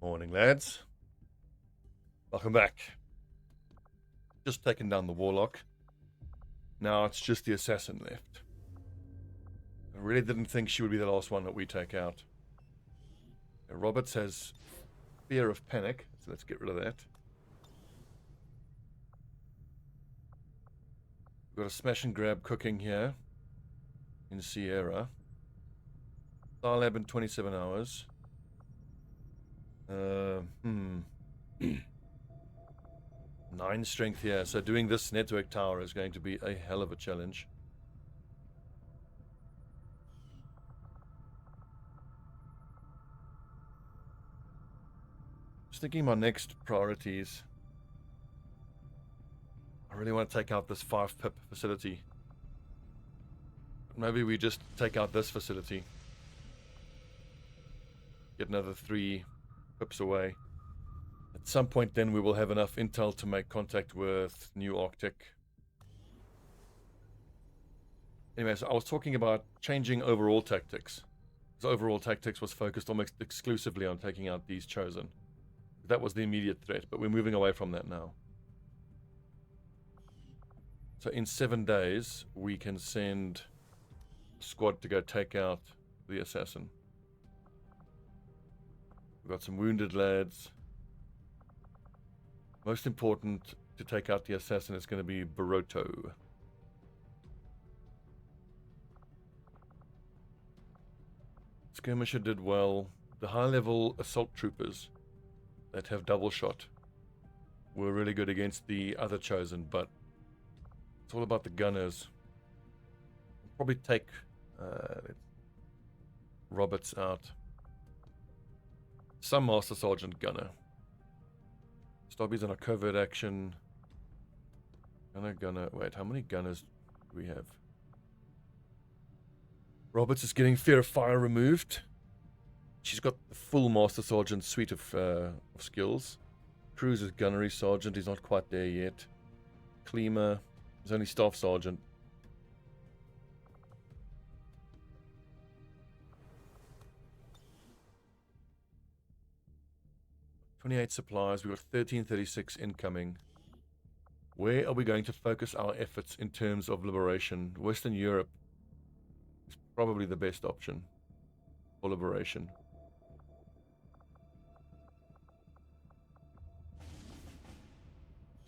Morning, lads. Welcome back. Just taken down the warlock. Now it's just the assassin left. I really didn't think she would be the last one that we take out. Roberts has fear of panic, so let's get rid of that. We've got a smash and grab cooking here in Sierra. Star Lab in 27 hours. 9 strength here, so doing this network tower is going to be a hell of a challenge. Just thinking my next priorities. I really want to take out this 5 pip facility. Maybe we just take out this facility. Get another 3 pips away. At some point then we will have enough intel to make contact with New Arctic. Anyway, so I was talking about changing overall tactics. Because overall tactics was focused almost exclusively on taking out these chosen. That was the immediate threat, but we're moving away from that now. So in 7 days, we can send a squad to go take out the assassin. We've got some wounded lads. Most important to take out the assassin is going to be Baroto. Skirmisher did well. The high-level assault troopers that have double shot were really good against the other chosen, but it's all about the gunners. I'll probably take Roberts out. Some Master Sergeant Gunner. Stobbie's on a covert action. Gunner. Wait, how many gunners do we have? Roberts is getting fear of fire removed. She's got the full Master Sergeant suite of skills. Cruz is Gunnery Sergeant. He's not quite there yet. Klima is only Staff Sergeant. $28 supplies. We've got 1336 incoming. Where are we going to focus our efforts in terms of liberation? Western Europe is probably the best option for liberation.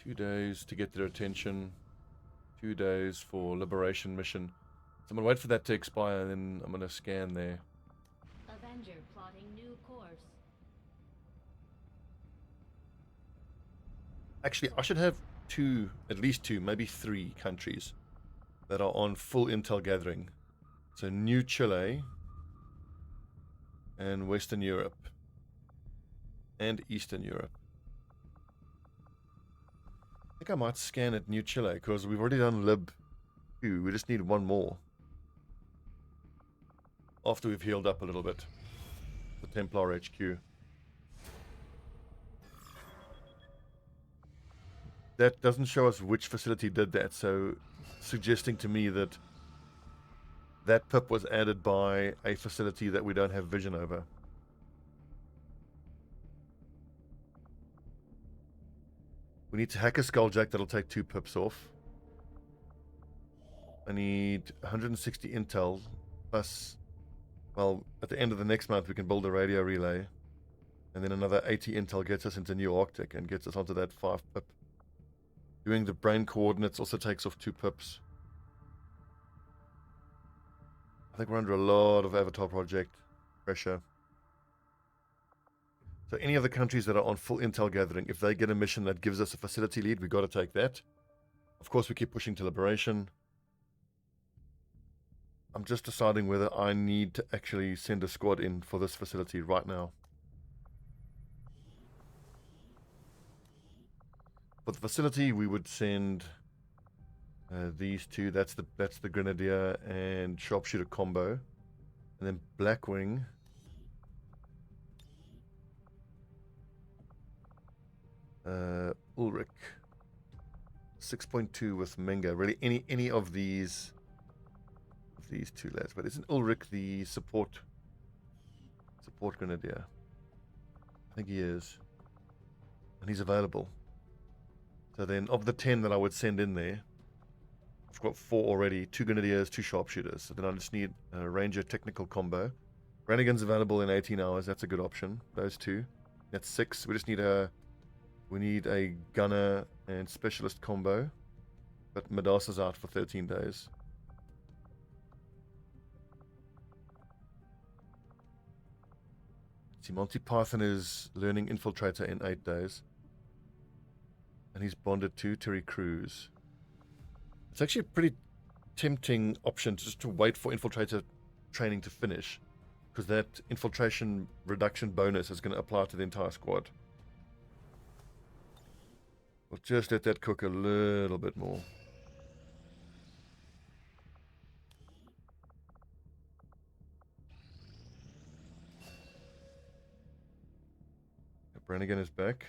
Two days to get their attention. 2 days for liberation mission. So I'm going to wait for that to expire and then I'm going to scan there. Avenger plotting new course. Actually, I should have at least two, maybe 3 countries that are on full intel gathering. So New Chile and Western Europe and Eastern Europe. I think I might scan at New Chile because we've already done Lib 2. We just need one more after we've healed up a little bit. The Templar HQ. That doesn't show us which facility did that, so suggesting to me that that pip was added by a facility that we don't have vision over. We need to hack a Skulljack that'll take 2 pips off. I need 160 intel plus, well, at the end of the next month we can build a radio relay. And then another 80 intel gets us into New Arctic and gets us onto that 5 pip. Doing the brain coordinates also takes off 2 pips. I think we're under a lot of Avatar project pressure. So any of the countries that are on full intel gathering, if they get a mission that gives us a facility lead, we've got to take that. Of course, we keep pushing to liberation. I'm just deciding whether I need to actually send a squad in for this facility right now. For the facility, we would send these 2. That's the Grenadier and Sharpshooter combo, and then Blackwing. Ulrich. 6.2 with Menga. Really, any of these 2 lads. But isn't Ulrich the support Grenadier? I think he is. And he's available. So then, of the 10 that I would send in there, I've got 4 already. 2 grenadiers, 2 sharpshooters. So then I just need a ranger technical combo. Renegades available in 18 hours. That's a good option. Those 2. That's 6. We just need a... We need a gunner and specialist combo. But Madasa's out for 13 days. See, Monty Python is learning Infiltrator in 8 days. And he's bonded to Terry Crews. It's actually a pretty tempting option just to wait for Infiltrator training to finish. Because that infiltration reduction bonus is going to apply to the entire squad. We'll just let that cook a little bit more. Brannigan is back.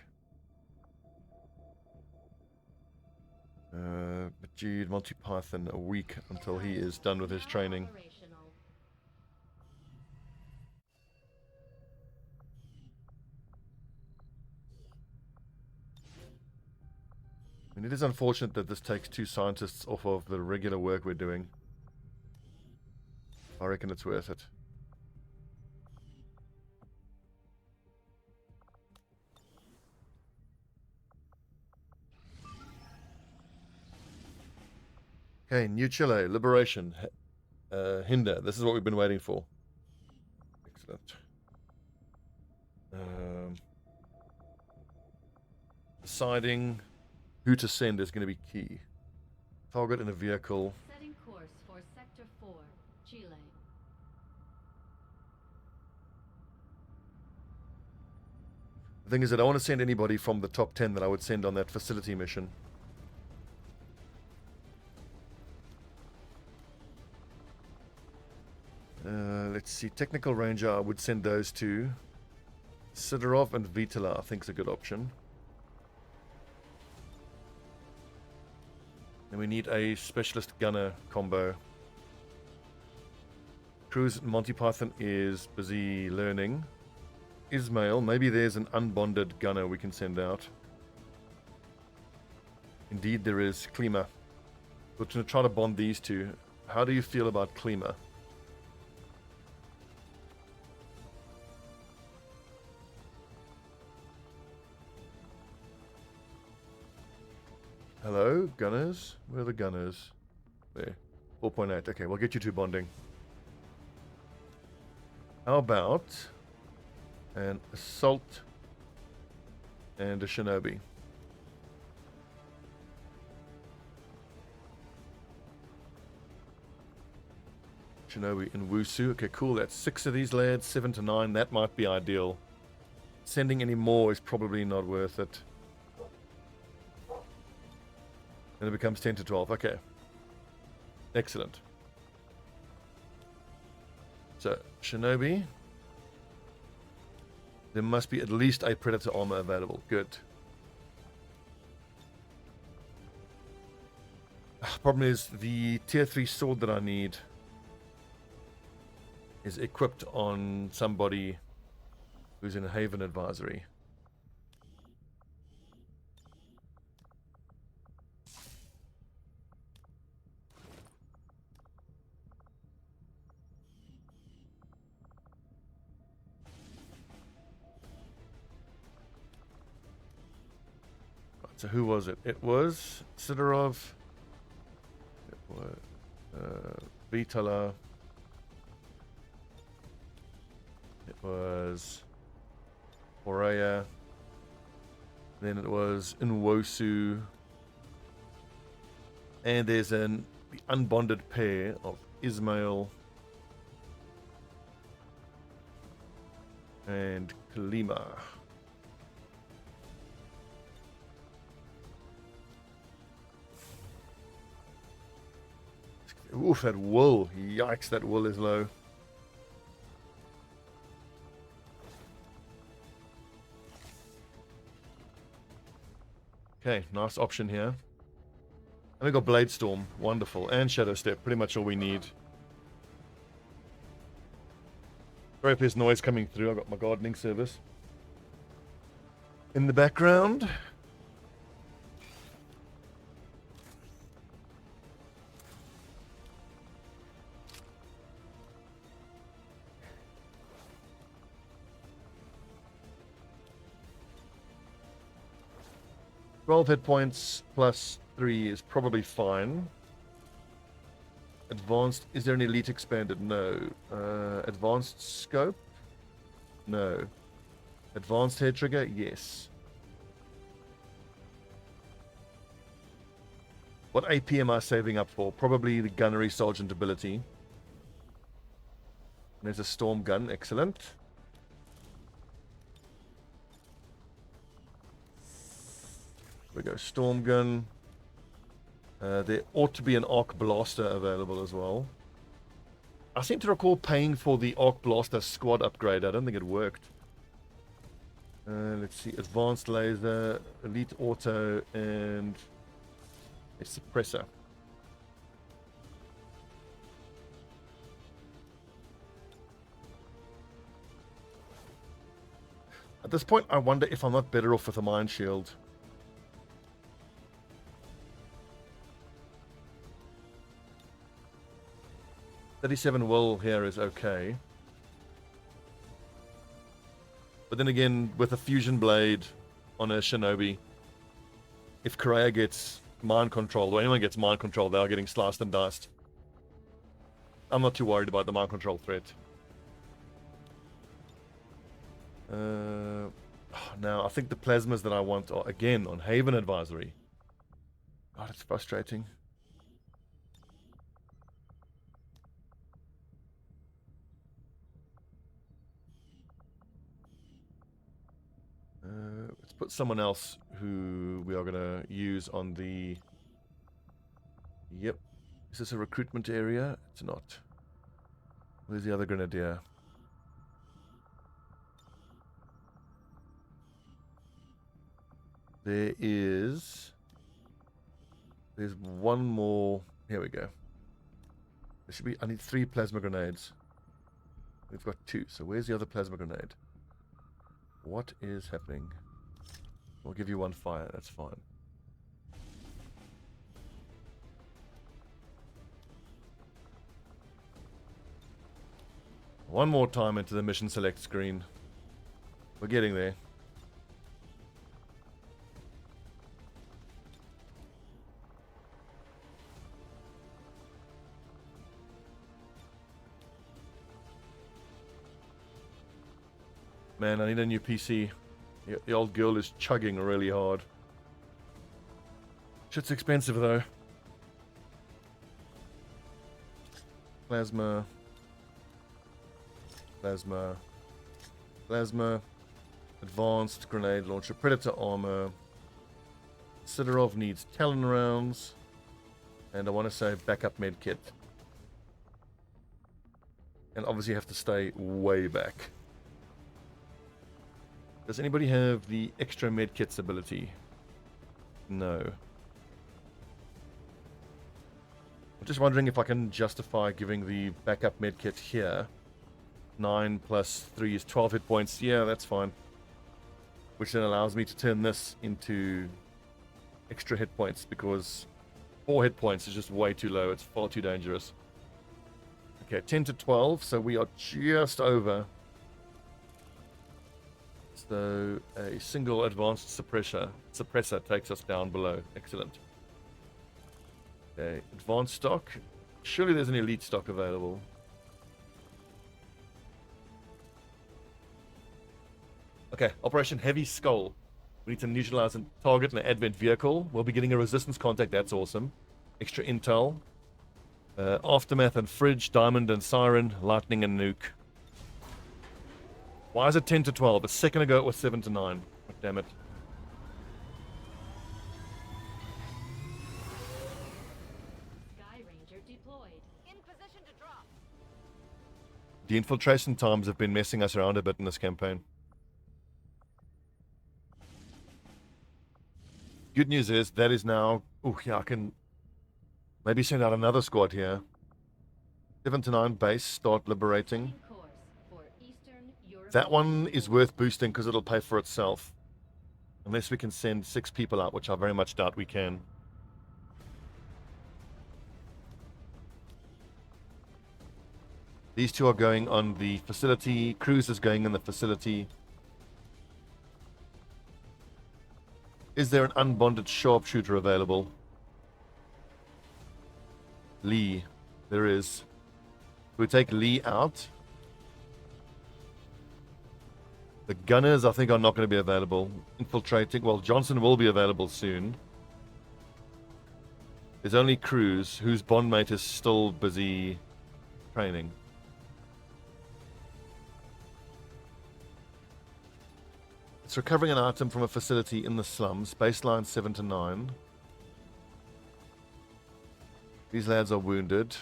But Jude, Monty Python, a week until he is done with his training. I mean, it is unfortunate that this takes 2 scientists off of the regular work we're doing. I reckon it's worth it. Okay, New Chile, Liberation, Hinder. This is what we've been waiting for. Excellent. Deciding who to send is going to be key. Target in a vehicle. Setting course for Sector 4, Chile. The thing is that I want to send anybody from the top 10 that I would send on that facility mission. Let's see. Technical Ranger, I would send those to. Sidorov and Vitala, I think is a good option. And we need a specialist gunner combo. Cruz Monty Python is busy learning. Ismail, maybe there's an unbonded gunner we can send out. Indeed, there is. Klima. We're going to try to bond these 2. How do you feel about Klima? Hello, gunners? Where are the gunners? There. 4.8. Okay, we'll get you 2 bonding. How about an assault and a shinobi? Shinobi and Wusu. Okay, cool. That's 6 of these lads. 7 to 9. That might be ideal. Sending any more is probably not worth it. And it becomes 10 to 12. Okay. Excellent. So, Shinobi. There must be at least a Predator armor available. Good. Problem is, the tier 3 sword that I need is equipped on somebody who's in a Haven Advisory. So who was it? It was Sidorov. It was Vitala. It was Oreya. Then it was Nwosu. And there's the unbonded pair of Ismail and Kalima. Oof, that wool. Yikes, that wool is low. Okay, nice option here. And we got Blade Storm. Wonderful. And Shadow Step. Pretty much all we need. Sorry if there's noise coming through. I've got my gardening service. in the background. Twelve hit points plus 3 is probably fine. Advanced, is there an elite expanded? No. Advanced scope? No. Advanced hair trigger? Yes. What AP am I saving up for? Probably the gunnery sergeant ability. There's a storm gun, excellent. There we go, storm gun. There ought to be an arc blaster available as well. I seem to recall paying for the arc blaster squad upgrade. I don't think it worked. Let's see, advanced laser, elite auto, and a suppressor. At this point, I wonder if I'm not better off with a mine shield. $37 will here is okay. But then again, with a fusion blade on a shinobi, if Correa gets mind control, or anyone gets mind control, they are getting sliced and diced. I'm not too worried about the mind control threat. Now, I think the plasmas that I want are, again, on Haven Advisory. God, it's frustrating. Let's put someone else who we are going to use on the... Yep. Is this a recruitment area? It's not. Where's the other grenadier? There's one more. Here we go. There should be... I need 3 plasma grenades. We've got 2. So where's the other plasma grenade? What is happening? We'll give you 1 fire, that's fine. One more time into the mission select screen. We're getting there. Man, I need a new PC. The old girl is chugging really hard. Shit's expensive though. Plasma. Plasma. Plasma. Advanced grenade launcher. Predator armor. Sidorov needs Talon rounds. And I want to say backup med kit. And obviously you have to stay way back. Does anybody have the extra medkits ability? No. I'm just wondering if I can justify giving the backup medkit here. 9 plus 3 is 12 hit points. Yeah, that's fine. Which then allows me to turn this into extra hit points, because 4 hit points is just way too low. It's far too dangerous. Okay, 10 to 12, so we are just over. So a single advanced suppressor takes us down below. Excellent. Okay, advanced stock. Surely there's an elite stock available. Okay, Operation Heavy Skull. We need to neutralize a target in an advent vehicle. We'll be getting a resistance contact. That's awesome. Extra intel. Aftermath and Fridge, Diamond and Siren, Lightning and Nuke. Why is it 10 to 12? A second ago it was 7 to 9. God damn it. Sky Ranger deployed. In position to drop. The infiltration times have been messing us around a bit in this campaign. Good news is that is now... Oh, yeah, I can maybe send out another squad here. 7 to 9 base, start liberating. That one is worth boosting because it'll pay for itself. Unless we can send 6 people out, which I very much doubt we can. These two are going on the facility. Cruz is going in the facility. Is there an unbonded sharpshooter available? Lee. There is. We take Lee out. The gunners, I think, are not going to be available. Infiltrating. Well, Johnson will be available soon. There's only Cruz, whose bondmate is still busy training. It's recovering an item from a facility in the slums. Baseline 7 to 9. These lads are wounded.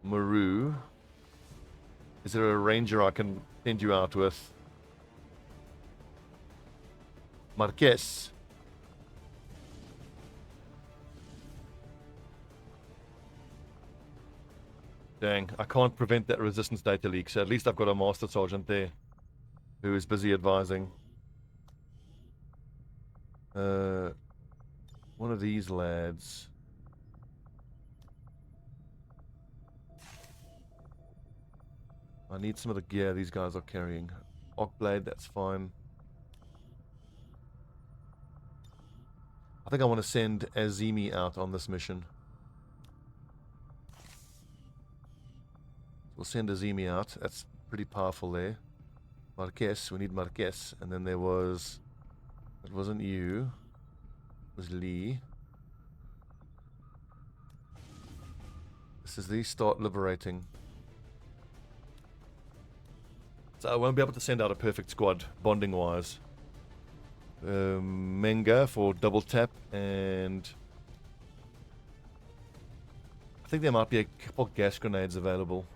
Maru. Is there a ranger I can send you out with? Marquez. Dang, I can't prevent that resistance data leak, so at least I've got a master sergeant there who is busy advising. One of these lads. I need some of the gear these guys are carrying. Ockblade, that's fine. I think I want to send Azimi out on this mission. We'll send Azimi out. That's pretty powerful there. Marquez, we need Marquez. And then there was... It wasn't you. It was Lee. This is these start liberating. So I won't be able to send out a perfect squad, bonding-wise. Menga for double tap, and... I think there might be a couple gas grenades available.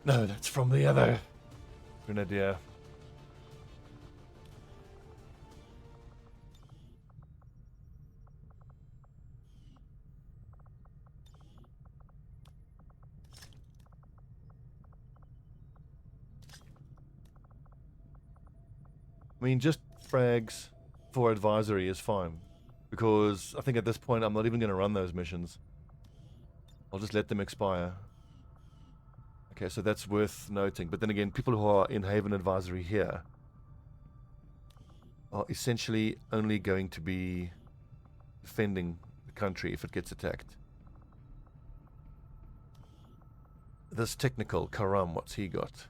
No, that's from the other grenadier. I mean, just frags for advisory is fine. Because I think at this point I'm not even going to run those missions. I'll just let them expire. Okay, so that's worth noting. But then again, people who are in Haven Advisory here are essentially only going to be defending the country if it gets attacked. This technical, Karam, what's he got?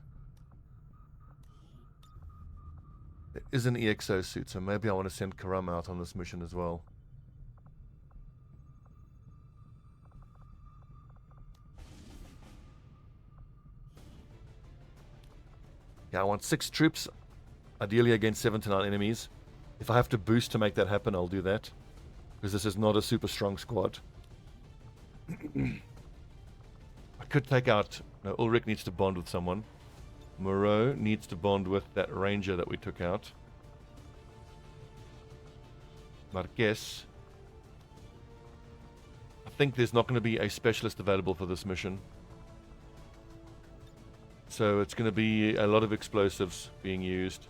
There is an EXO suit, so maybe I want to send Karam out on this mission as well. Yeah, I want 6 troops, ideally against 7 to 9 enemies. If I have to boost to make that happen, I'll do that. Because this is not a super strong squad. I could take out... No, Ulrich needs to bond with someone. Moreau needs to bond with that ranger that we took out. Marquez. I think there's not going to be a specialist available for this mission. So it's going to be a lot of explosives being used.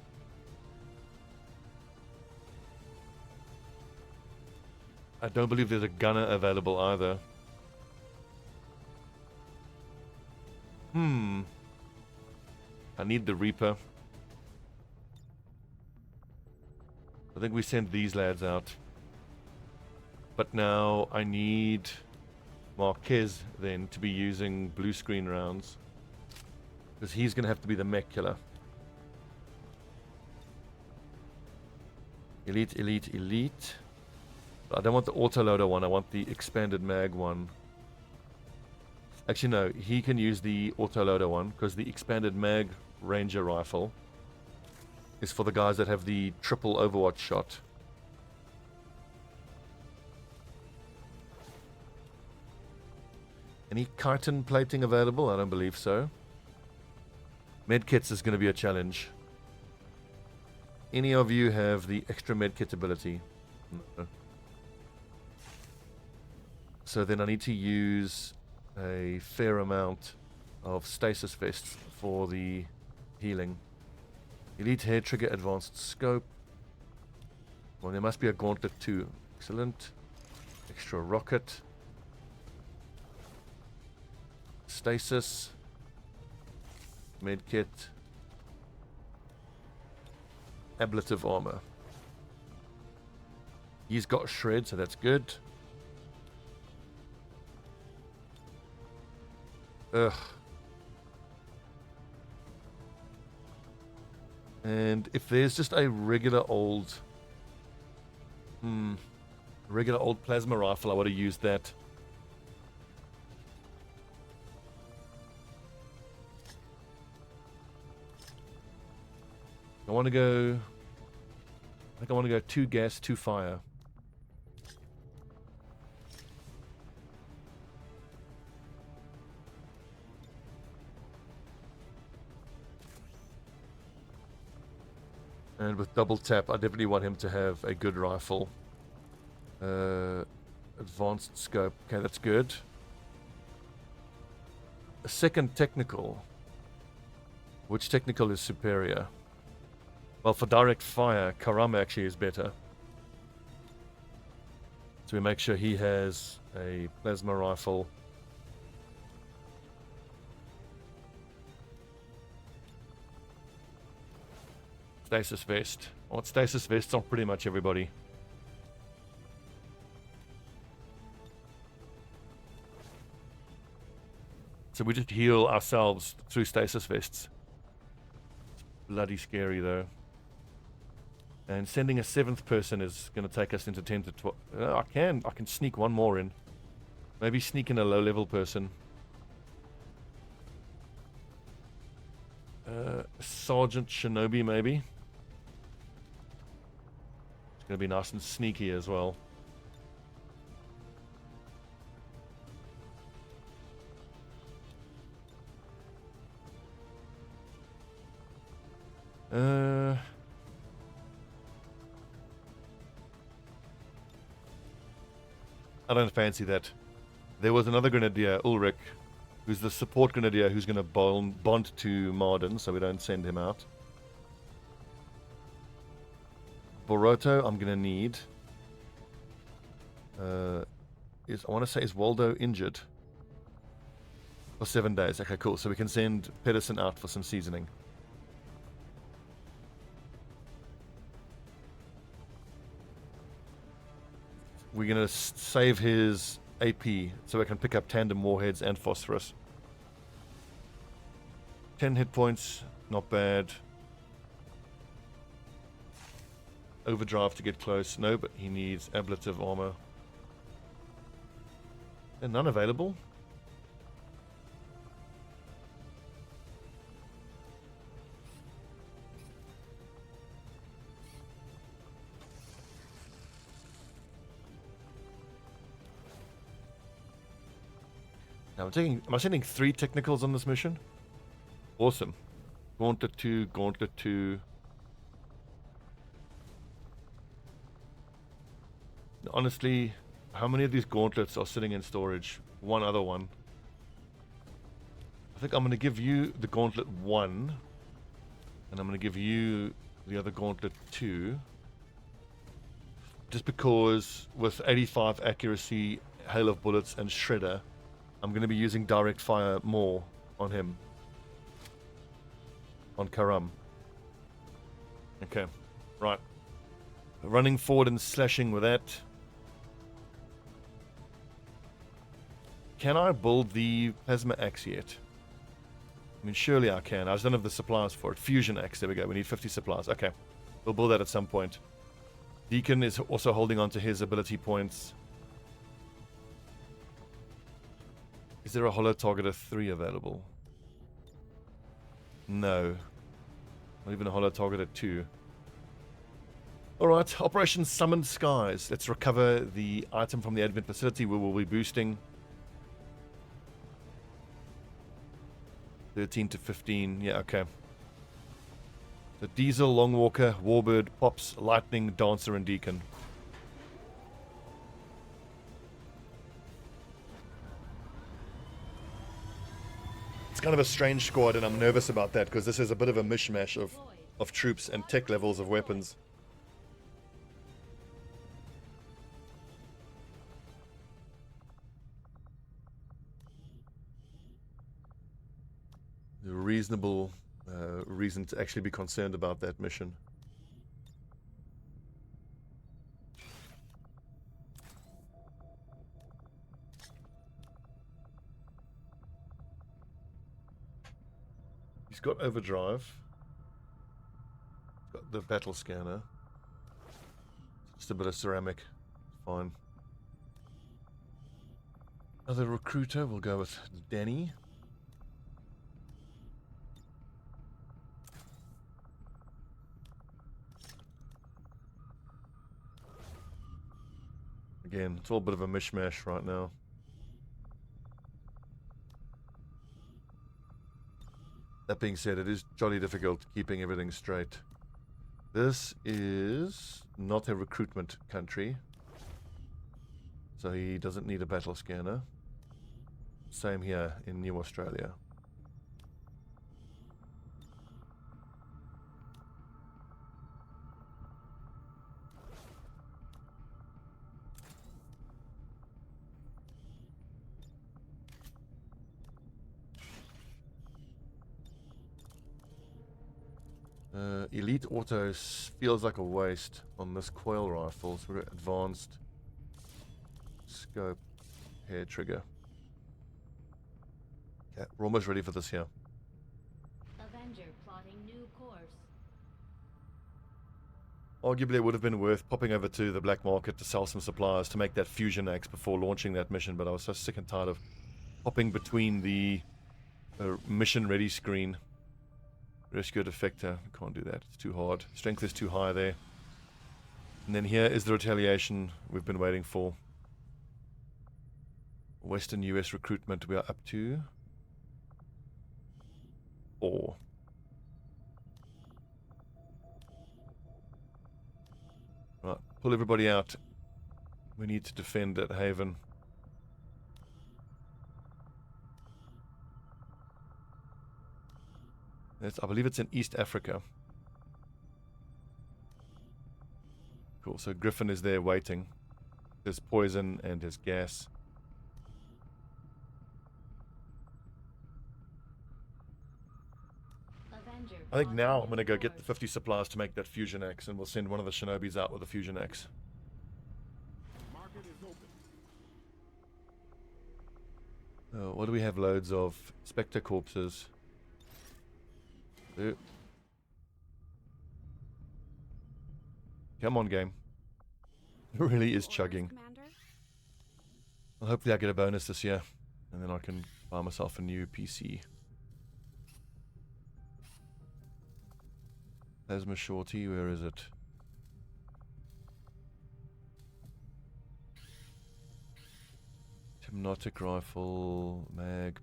I don't believe there's a gunner available either. I need the Reaper. I think we send these lads out. But now I need Marquez then to be using blue screen rounds. Because he's going to have to be the mech killer. Elite, elite, elite. But I don't want the autoloader one. I want the expanded mag one. Actually, no. He can use the autoloader one. Because the expanded mag ranger rifle is for the guys that have the triple overwatch shot. Any chitin plating available? I don't believe so. Medkits is going to be a challenge. Any of you have the extra medkit ability? No. So then I need to use a fair amount of stasis vests for the Healing. Elite hair trigger, advanced scope. Well, there must be a gauntlet too. Excellent. Extra rocket. Stasis. Medkit. Ablative armor. He's got shred, so that's good. Ugh. And if there's just a regular old plasma rifle, I would have used that. I think I want to go 2 gas, 2 fire. And with double tap, I definitely want him to have a good rifle. Advanced scope. Okay, that's good. A second technical. Which technical is superior? Well, for direct fire, Karam actually is better. So we make sure he has a plasma rifle. Stasis vest. I want stasis vests on pretty much everybody. So we just heal ourselves through stasis vests. Bloody scary though. And sending a 7th person is going to take us into 10 to 12. I can sneak one more in. Maybe sneak in a low-level person. Sergeant Shinobi, maybe. It's going to be nice and sneaky as well. I don't fancy that. There was another grenadier, Ulrich, who's the support grenadier who's going to bond to Marden, so we don't send him out. Boroto, I'm going to need. I want to say, is Waldo injured? For 7 days. Okay, cool. So we can send Pedersen out for some seasoning. We're going to save his AP so we can pick up tandem warheads and phosphorus. 10 hit points, not bad. Overdrive to get close. No, but he needs ablative armor. And none available. Now am I sending 3 technicals on this mission? Awesome. Gauntlet 2, Gauntlet 2. Honestly, how many of these gauntlets are sitting in storage? One other one. I think I'm going to give you the Gauntlet 1. And I'm going to give you the other Gauntlet 2. Just because with 85 accuracy, hail of bullets, and shredder, I'm going to be using direct fire more on him. On Karam. Okay, right. Running forward and slashing with that. Can I build the plasma axe yet? I mean, surely I can. I just don't have the supplies for it. Fusion axe, there we go. We need 50 supplies. Okay, we'll build that at some point. Deacon is also holding on to his ability points. Is there a Holo Targeter 3 available? No. Not even a Holo Targeter 2. Alright, Operation Summoned Skies. Let's recover the item from the advent facility we will be boosting. 13 to 15. Yeah, okay. The Diesel, Longwalker, Warbird, Pops, Lightning, Dancer, and Deacon. kind of a strange squad, and I'm nervous about that because this is a bit of a mishmash of troops and tech levels of weapons. A reasonable reason to actually be concerned about that mission. He's got overdrive. Got the battle scanner. Just a bit of ceramic. Fine. Other recruiter, we'll go with Danny. Again, it's all a bit of a mishmash right now. That being said, it is jolly difficult keeping everything straight. This is not a recruitment country, so he doesn't need a battle scanner. Same here in New Australia. Elite autos feels like a waste on this coil rifle, so we're advanced scope hair trigger. Okay, we're almost ready for this here. Avenger plotting new course. Arguably, it would have been worth popping over to the black market to sell some supplies to make that fusion axe before launching that mission, but I was so sick and tired of hopping between the mission ready screen. Rescue defector, can't do that, it's too hard. Strength is too high there. And then here is the retaliation we've been waiting for. Western US recruitment, we are up to 4. Right, pull everybody out. We need to defend that haven. I believe it's in East Africa. Cool, so Griffin is there waiting. There's poison and there's gas. I think now I'm going to go get the 50 supplies to make that fusion axe, and we'll send one of the shinobis out with a fusion axe. What do we have loads of? Spectre corpses. Come on, game. It really is chugging. Well, hopefully I get a bonus this year, and then I can buy myself a new PC. Plasma shorty, where is it? Hypnotic rifle, mag.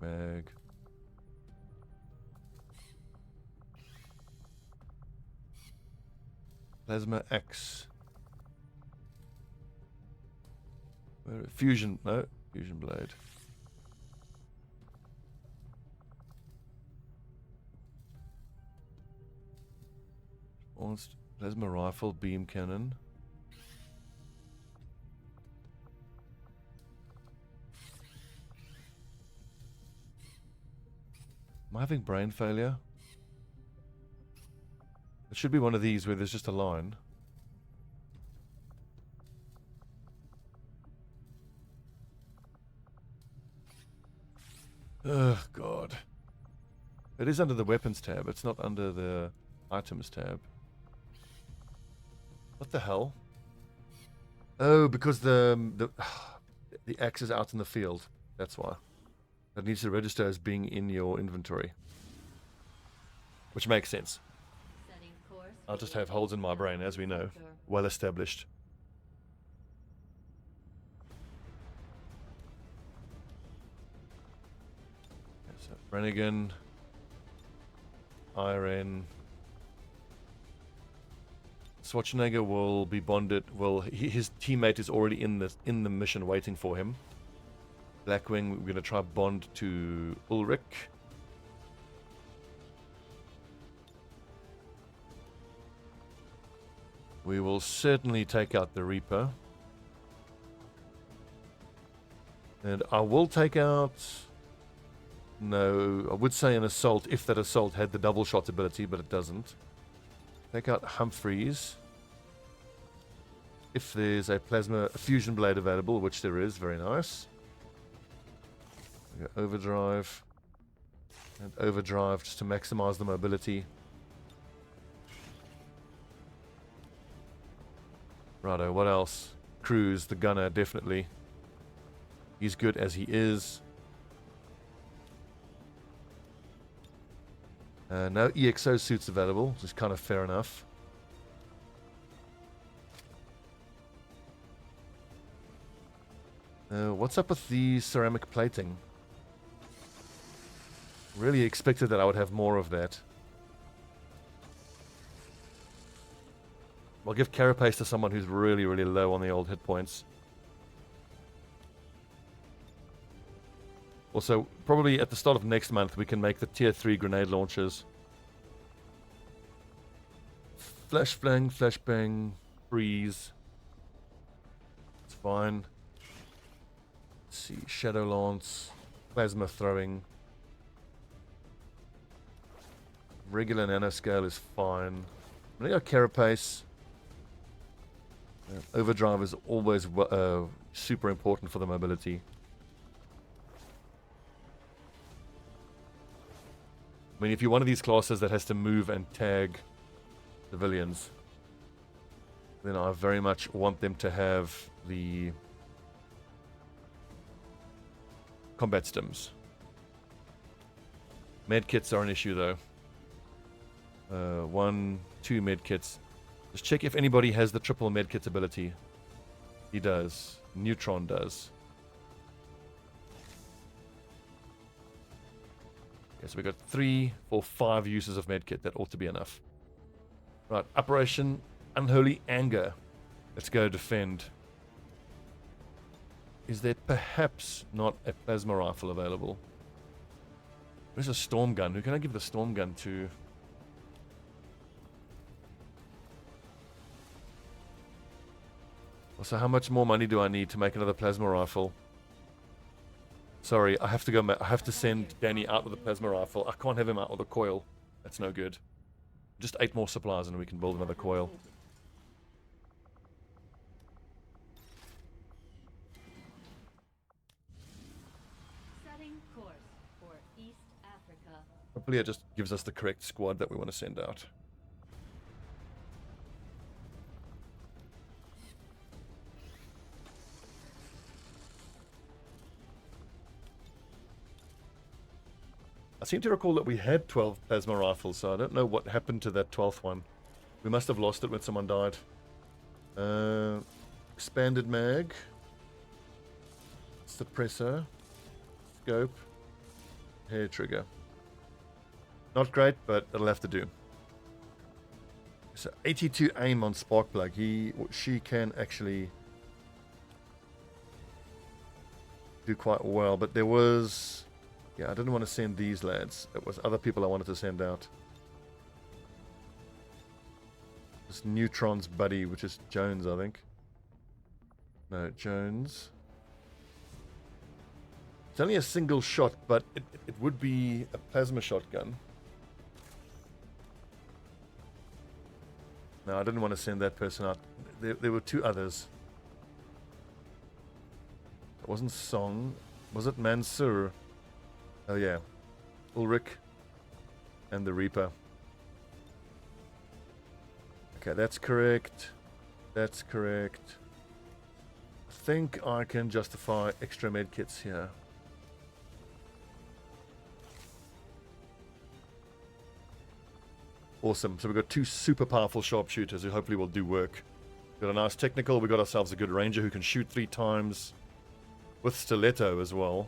Plasma axe. Fusion, no, fusion blade. Plasma rifle, beam cannon. Am I having brain failure? It should be one of these where there's just a line. Ugh, God. It is under the weapons tab. It's not under the items tab. What the hell? Oh, because the axe is out in the field. That's why. It needs to register as being in your inventory. Which makes sense. I'll just have holes in my brain, as we know. Well established. Okay, so Brannigan, Iron. Schwarzenegger will be bonded. Well, his teammate is already in the mission waiting for him. Blackwing, we're going to try bond to Ulrich. We will certainly take out the Reaper. And I will take out... No, I would say an Assault if that Assault had the double shot ability, but it doesn't. Take out Humphreys. If there's a fusion blade available, which there is, very nice. We go Overdrive. And Overdrive just to maximize the mobility. Righto, what else? Cruz, the gunner, definitely. He's good as he is. No EXO suits available, which is kind of fair enough. What's up with the ceramic plating? Really expected that I would have more of that. I'll give Carapace to someone who's really, really low on the old hit points. Also, probably at the start of next month, we can make the tier 3 grenade launchers. Flashbang, flashbang, freeze. It's fine. Let's see, shadow lance, plasma throwing. Regular nanoscale is fine. I'm gonna go Carapace. Overdrive is always super important for the mobility. I mean, if you're one of these classes that has to move and tag civilians, then I very much want them to have the combat stims. Medkits are an issue, though. 1, 2 medkits. Just check if anybody has the triple medkit ability. He does. Neutron does. Okay, so we got 3 or 5 uses of medkit. That ought to be enough. Right, Operation Unholy Anger. Let's go defend. Is there perhaps not a plasma rifle available? There's a storm gun. Who can I give the storm gun to? So how much more money do I need to make another plasma rifle? Sorry, I have to go. I have to send Danny out with a plasma rifle. I can't have him out with a coil. That's no good. Just 8 more supplies and we can build another coil. Setting course for East Africa. Hopefully it just gives us the correct squad that we want to send out. I seem to recall that we had 12 plasma rifles, so I don't know what happened to that 12th one. We must have lost it when someone died. Expanded mag. Suppressor. Scope. Hair trigger. Not great, but it'll have to do. So 82 aim on Sparkplug. She can actually do quite well, but there was... Yeah, I didn't want to send these lads. It was other people I wanted to send out. This Neutron's buddy, which is Jones, I think. No, Jones. It's only a single shot, but it would be a plasma shotgun. No, I didn't want to send that person out. There were 2 others. It wasn't Song. Was it Mansour? Oh yeah, Ulrich and the Reaper. Okay, that's correct. That's correct. I think I can justify extra medkits here. Awesome. So we've got 2 super powerful sharpshooters who hopefully will do work. Got a nice technical. We got ourselves a good ranger who can shoot 3 times with stiletto as well.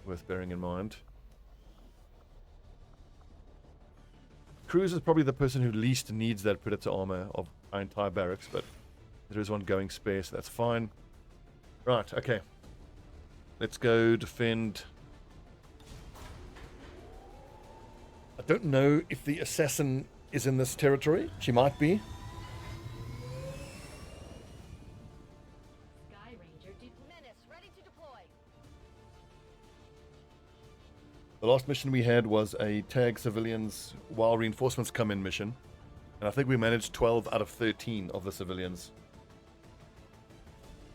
Worth bearing in mind. Cruz is probably the person who least needs that Predator armor of our entire barracks, but there is one going spare, so that's fine. Right, okay. Let's go defend. I don't know if the assassin is in this territory. She might be. last mission we had was a tag civilians while reinforcements come in mission. And I think we managed 12 out of 13 of the civilians.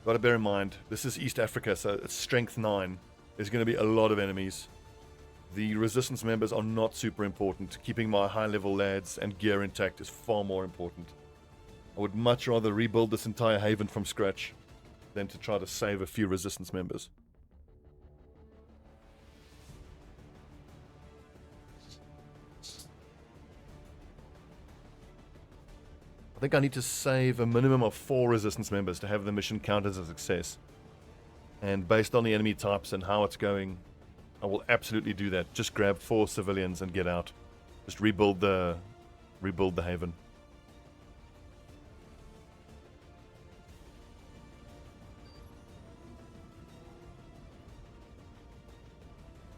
Got to bear in mind, this is East Africa, so it's strength 9. There's going to be a lot of enemies. The resistance members are not super important. Keeping my high level lads and gear intact is far more important. I would much rather rebuild this entire haven from scratch than to try to save a few resistance members. I think I need to save a minimum of 4 resistance members to have the mission count as a success. And based on the enemy types and how it's going, I will absolutely do that. Just grab 4 civilians and get out. Just rebuild the haven.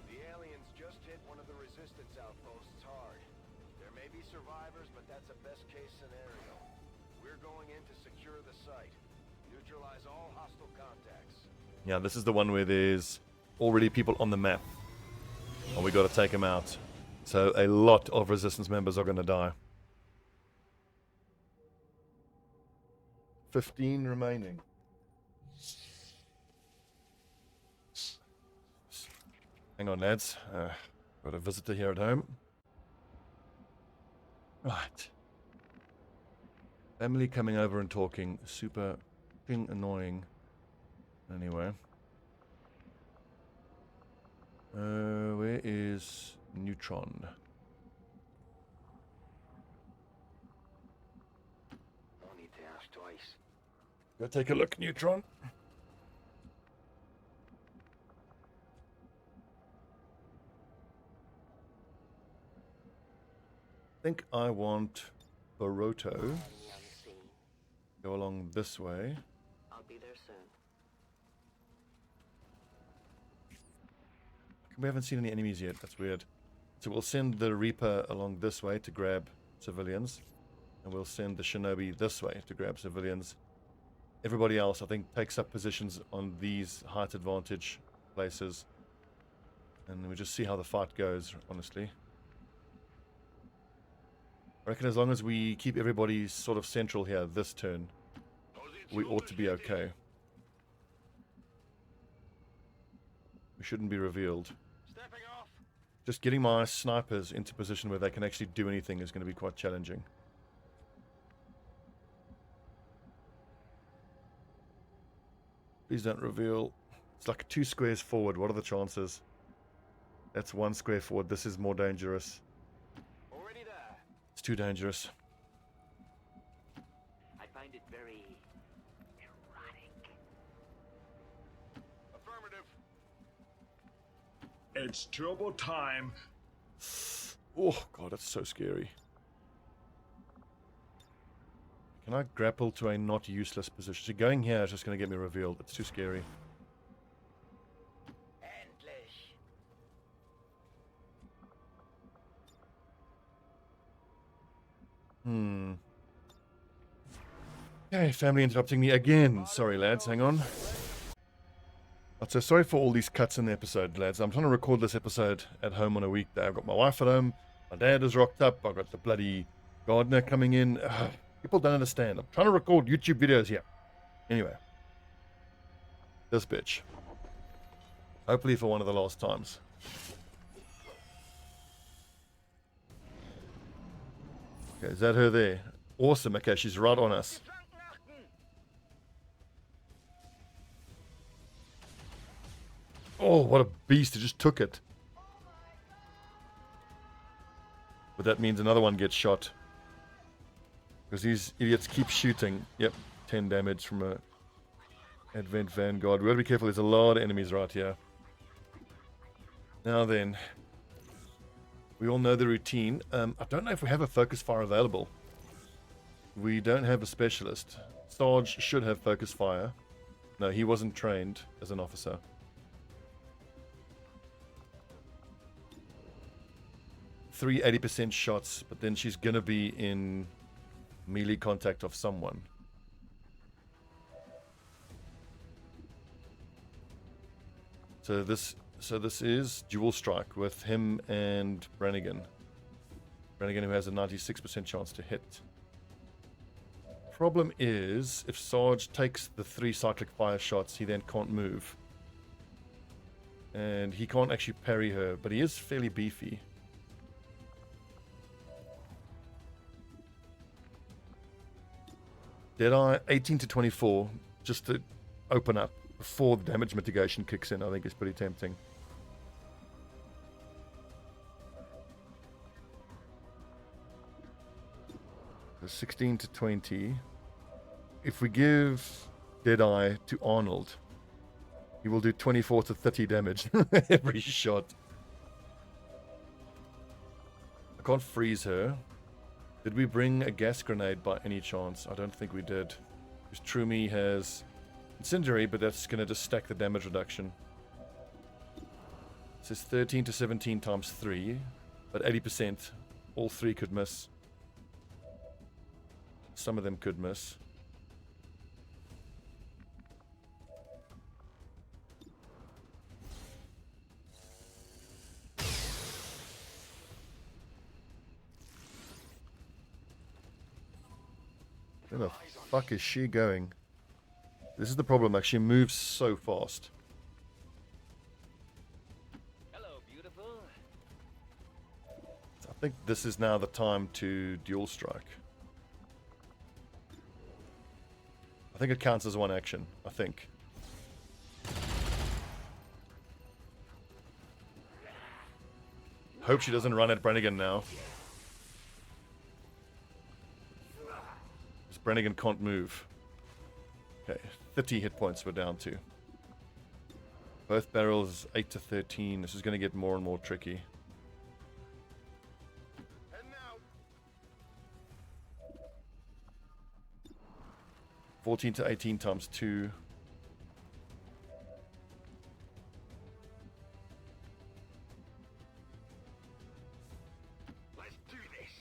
The aliens just hit one of the resistance outposts hard. There may be survivors, but that's a best case scenario. We're going in to secure the site. Neutralize all hostile contacts. Yeah, this is the one where there's already people on the map. And we got to take them out. So a lot of resistance members are going to die. 15 remaining. Hang on, lads. Got a visitor here at home. Right. Family coming over and talking. Super annoying. Anyway. Where is Neutron? No need to ask twice. Go take a look, Neutron. I think I want Baroto. Go along this way. I'll be there soon. We haven't seen any enemies yet. That's weird. So we'll send the Reaper along this way to grab civilians. And we'll send the Shinobi this way to grab civilians. Everybody else, I think, takes up positions on these height advantage places. And we just see how the fight goes, honestly. I reckon as long as we keep everybody sort of central here this turn, we ought to be okay. We shouldn't be revealed. Stepping off. Just getting my snipers into position where they can actually do anything is going to be quite challenging. Please don't reveal. It's like 2 squares forward. What are the chances? That's 1 square forward. This is more dangerous. Already there. It's too dangerous. I find it very erotic. Affirmative. It's turbo time. Oh, God, that's so scary. Can I grapple to a not useless position? So going here is just going to get me revealed. It's too scary. Endlich. Okay, family interrupting me again. Sorry, lads. Hang on. So sorry for all these cuts in the episode, lads. I'm trying to record this episode at home on a weekday. I've got my wife at home. My dad is rocked up. I've got the bloody gardener coming in. Ugh, people don't understand. I'm trying to record YouTube videos here. Anyway. This bitch. Hopefully for one of the last times. Okay, is that her there? Awesome. Okay, she's right on us. Oh, what a beast. It just took it. But that means another one gets shot. Because these idiots keep shooting. Yep, 10 damage from a Advent Vanguard. We gotta be careful. There's a lot of enemies right here. Now then. We all know the routine. I don't know if we have a focus fire available. We don't have a specialist. Sarge should have focus fire. No, he wasn't trained as an officer. 3 80% shots, but then she's gonna be in melee contact of someone. So this So this is dual strike with him and Brannigan. Brannigan, who has a 96% chance to hit. Problem is, if Sarge takes the 3 cyclic fire shots, he then can't move. And he can't actually parry her, but he is fairly beefy. Deadeye 18 to 24, just to open up before the damage mitigation kicks in, I think is pretty tempting. So 16 to 20. If we give Deadeye to Arnold, he will do 24 to 30 damage every shot. I can't freeze her. Did we bring a gas grenade by any chance? I don't think we did. Because Trumi has incendiary, but that's going to just stack the damage reduction. It says 13 to 17 times 3, but 80%. All 3 could miss. Some of them could miss. Where the fuck is she going? This is the problem, like she moves so fast. Hello, beautiful. I think this is now the time to dual strike. I think it counts as one action, I think. Hope she doesn't run at Brannigan now. Because Brannigan can't move. Okay, 30 hit points we're down to. Both barrels 8 to 13. This is going to get more and more tricky. And now, 14 to 18 times 2. let's do this.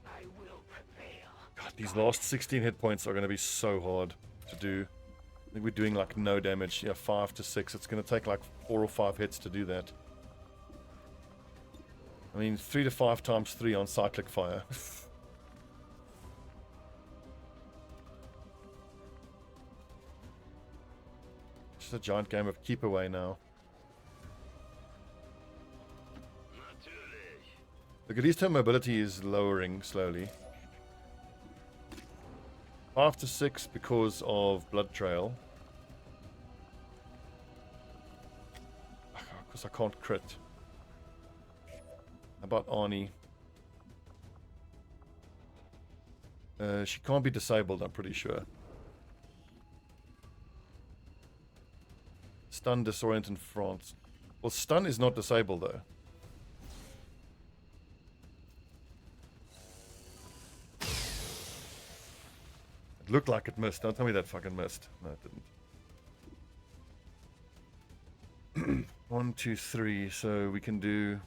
I will prevail. God, these last 16 hit points are going to be so hard to do. I think we're doing like no damage. Yeah, 5 to 6. It's going to take like 4 or 5 hits to do that. I mean, 3 to 5 times 3 on cyclic fire. Just a giant game of keep away now. Natürlich. Look, at least her mobility is lowering slowly. 5 to 6 because of Blood Trail. Because I can't crit. How about Arnie? She can't be disabled, I'm pretty sure. Stun, disorient, and France. Well, stun is not disabled though. It looked like it missed. Don't tell me that fucking missed. No, it didn't. 1, 2, 3. So we can do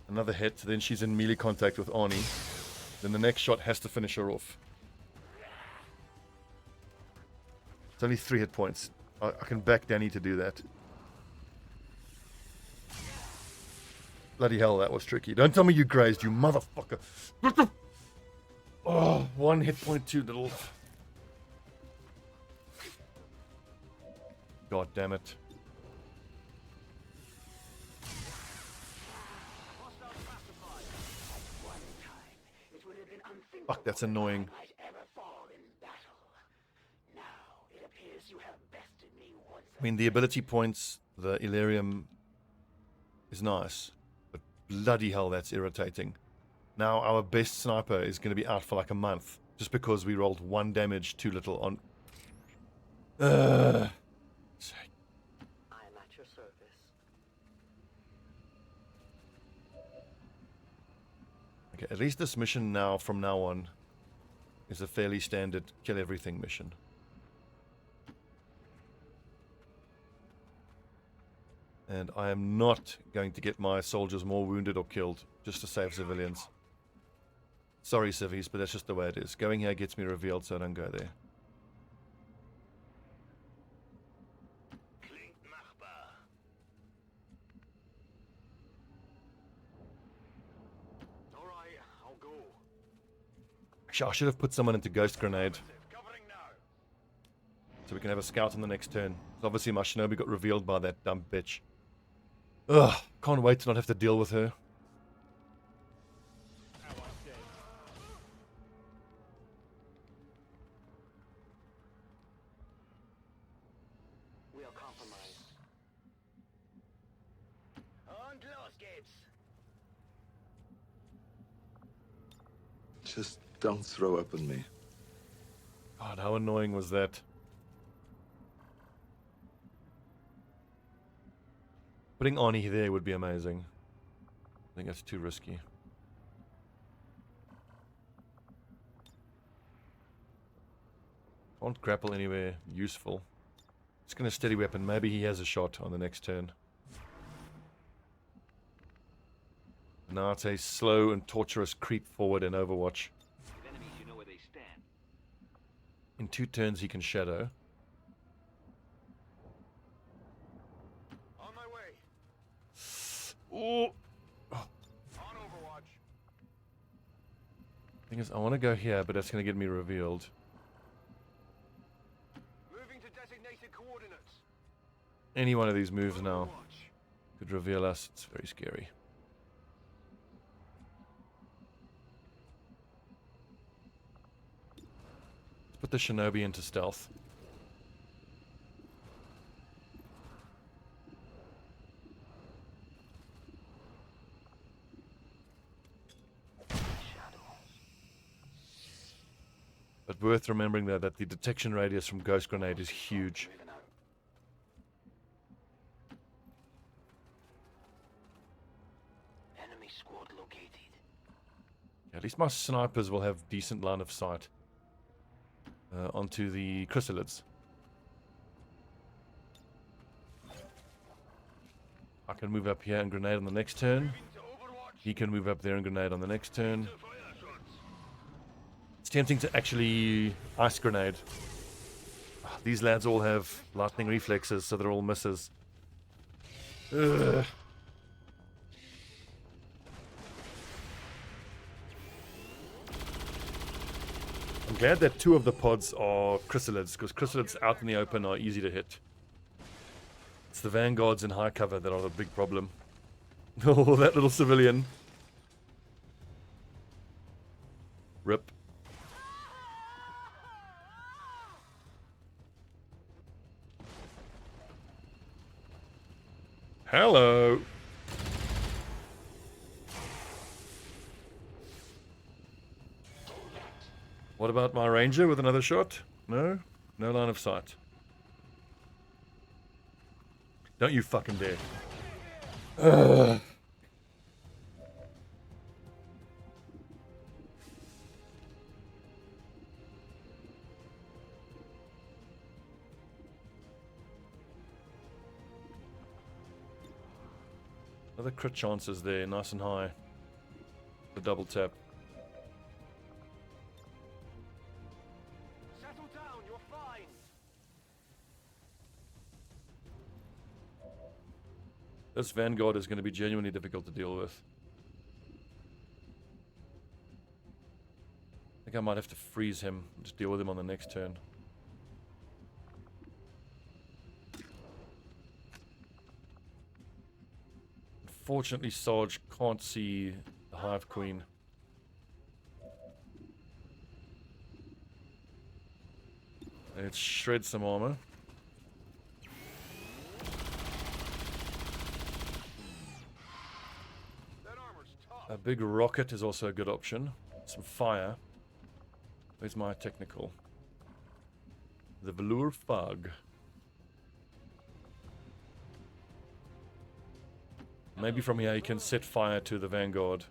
another hit. Then she's in melee contact with Arnie. Then the next shot has to finish her off. It's only 3 hit points. I can back Danny to do that. Bloody hell, that was tricky. Don't tell me you grazed, you motherfucker. Oh, 1 hit point too little. God damn it. It would have been unthinkable Fuck, that's annoying. I might ever fall in battle. Now it appears you have bested me once. I mean, the ability points, the Illyrium is nice, but bloody hell, that's irritating. Now our best sniper is going to be out for like a month just because we rolled 1 damage too little on. I am at your service. Okay, at least this mission now, from now on, is a fairly standard kill everything mission. And I am not going to get my soldiers more wounded or killed just to save civilians. Sorry, civvies, but that's just the way it is. Going here gets me revealed, so I don't go there. Klingt machbar. Alright, I'll go. Actually, I should have put someone into Ghost Grenade Covering now. so we can have a scout on the next turn. So obviously my shinobi got revealed by that dumb bitch. Ugh, can't wait to not have to deal with her. We'll compromise. Und los geht's. Just don't throw up on me. God, how annoying was that? Putting Ani there would be amazing. I think that's too risky. Can't grapple anywhere useful. Just gonna steady weapon. Maybe he has a shot on the next turn. Now it's a slow and torturous creep forward in Overwatch. Enemies, you know where they stand. In 2 turns he can shadow. On my way. Ooh. On Overwatch. Thing is, I want to go here, but that's gonna get me revealed. Moving to designated coordinates. Any one of these moves now Overwatch. could reveal us. It's very scary. Let's put the shinobi into stealth. But worth remembering that the detection radius from Ghost Grenade is huge. Moving out. Enemy squad located. At least my snipers will have decent line of sight onto the chrysalids. I can move up here and grenade on the next turn. Moving to Overwatch. He can move up there and grenade on the next turn. Fire shots. It's tempting to actually ice grenade. These lads all have lightning reflexes, so they're all misses. Ugh. I'm glad that 2 of the pods are chrysalids, because chrysalids out in the open are easy to hit. It's the vanguards in high cover that are the big problem. Oh, that little civilian. Rip. Hello. What about my ranger with another shot? No? No line of sight. Don't you fucking dare. Ugh. Another crit chances there, nice and high. The double tap. Settle down, you're fine. This Vanguard is going to be genuinely difficult to deal with. I think I might have to freeze him, just deal with him on the next turn. Unfortunately, Sarge can't see the Hive Queen. Let's shred some armor. That armor's tough. A big rocket is also a good option. Some fire. Where's my technical? The Velour Fog. Maybe from here you can set fire to the Vanguard.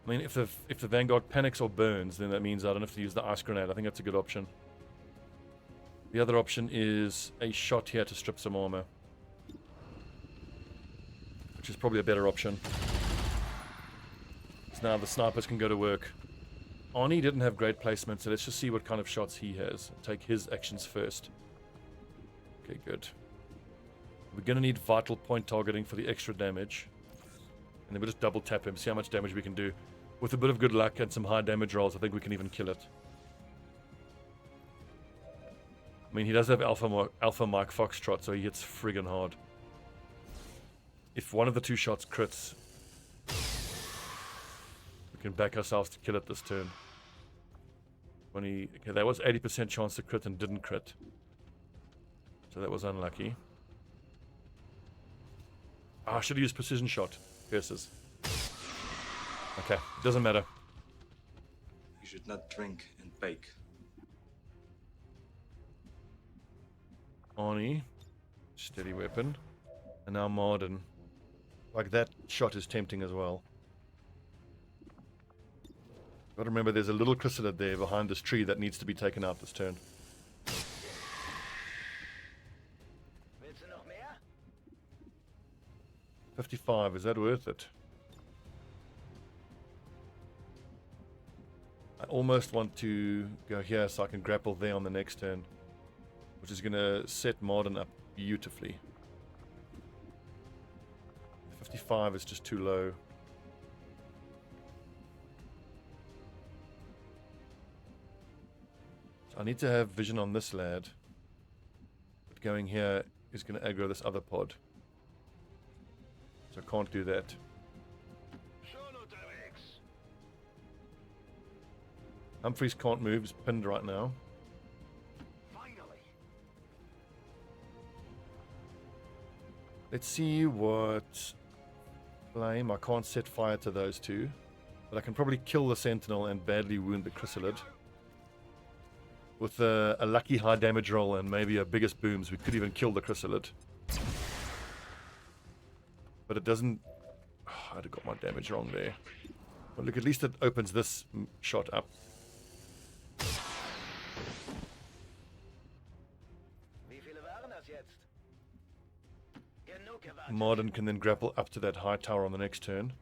I mean, if the Vanguard panics or burns, then that means I don't have to use the ice grenade. I think that's a good option. The other option is a shot here to strip some armor, which is probably a better option. So now the snipers can go to work. Arnie didn't have great placement, so let's just see what kind of shots he has. Take his actions first. Okay, good. We're going to need vital point targeting for the extra damage. And then we'll just double tap him, see how much damage we can do. With a bit of good luck and some high damage rolls, I think we can even kill it. I mean, he does have Alpha Mike Foxtrot, so he hits friggin' hard. If one of the two shots crits, we can back ourselves to kill it this turn. Okay, that was 80% chance to crit and didn't crit. So that was unlucky. I should have used precision shot. Curses. Okay, doesn't matter. You should not drink and bake. Arnie. Steady weapon. And now Marden. Like, that shot is tempting as well. Gotta remember there's a little chrysalid there behind this tree that needs to be taken out this turn. Willst du noch mehr? 55, is that worth it? I almost want to go here so I can grapple there on the next turn, which is going to set Marden up beautifully. 55 is just too low. So I need to have vision on this lad, but going here is going to aggro this other pod. So I can't do that. Schon unterwegs. Humphreys can't move, he's pinned right now. Finally. Let's see what flame. I can't set fire to those two, but I can probably kill the sentinel and badly wound the chrysalid. With a lucky high damage roll and maybe a biggest booms, we could even kill the chrysalid. But it doesn't... Oh, I'd have got my damage wrong there. But look, at least it opens this shot up. Wie viele waren das jetzt? Genug gewartet. Marden can then grapple up to that high tower on the next turn.